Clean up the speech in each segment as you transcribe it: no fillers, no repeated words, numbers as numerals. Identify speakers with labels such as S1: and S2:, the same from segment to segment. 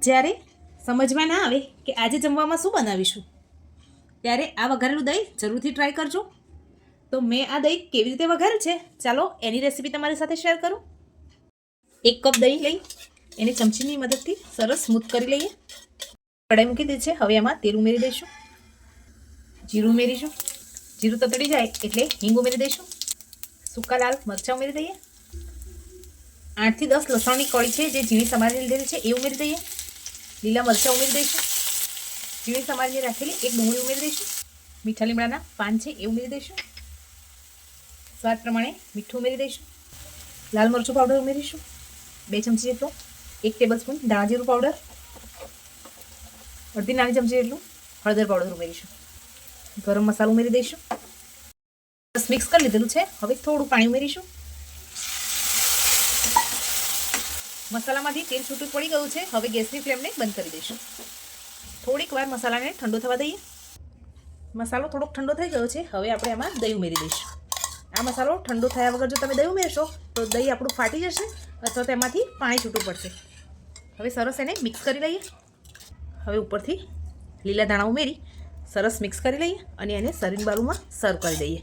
S1: જ્યારે સમજમાં ના આવે કે આજે જમવામાં શું બનાવીશું ત્યારે આ વઘારેલું દહીં જરૂરથી ટ્રાય કરજો. તો મેં આ દહીં કેવી રીતે વઘાર્યું છે ચાલો એની રેસીપી તમારી સાથે શેર કરું. 1 કપ દહીં લઈ એને ચમચીની મદદથી સરસ સ્મૂથ કરી લઈએ. કઢાઈ મૂકી દીધી છે. હવે એમાં તેલ ઉમેરી દઈશું, જીરું ઉમેરીશું. જીરું તતડી જાય એટલે હિંગ ઉમેરી દઈશું. સૂકા લાલ મરચાં ઉમેરી દઈએ. 8 થી 10 લસણની કળી છે જે ઝીણી સમારીને લીધેલી છે એ ઉમેરી દઈએ. લીલા મરચાં ઉમેરી દઈશું. ઝીણી સમારીને રાખેલી એક ડુંગળી ઉમેરી દઈશું. મીઠા લીમડાના પાન છે એ ઉમેરી દઈશું. સ્વાદ પ્રમાણે મીઠું ઉમેરી દઈશું. લાલ મરચું પાવડર ઉમેરીશું 2 ચમચી જેટલું. 1 ટેબલસ્પૂન ધાણા જીરું પાવડર. અડધી નાની ચમચી જેટલું હળદર પાવડર ઉમેરીશું. ગરમ મસાલો ઉમેરી દઈશું. બસ મિક્સ કરી લીધેલું છે. હવે થોડું પાણી ઉમેરીશું. મસાલામાંથી તેલ છૂટું પડી ગયું છે. હવે ગેસની ફ્લેમને બંધ કરી દઈશું. થોડીક વાર મસાલાને ઠંડો થવા દઈએ. મસાલો થોડોક ઠંડો થઈ ગયો છે. હવે આપણે એમાં દહીં ઉમેરી દઈશું. આ મસાલો ઠંડો થયા વગર જો તમે દહીં ઉમેરશો તો દહીં આપણું ફાટી જશે અથવા તેમાંથી પાણી છૂટું પડશે. હવે સરસ એને મિક્સ કરી લઈએ. હવે ઉપરથી લીલા ધાણા ઉમેરી સરસ મિક્સ કરી લઈએ અને એને સર્વિંગ બાઉલમાં સર્વ કરી દઈએ.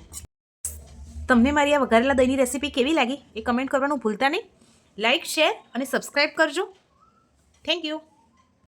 S1: તમને મારી આ વઘારેલા દહીંની રેસીપી કેવી લાગી એ કમેન્ટ કરવાનું ભૂલતા નહીં. લાઇક, શેર અને સબસ્ક્રાઈબ કરજો. Thank you.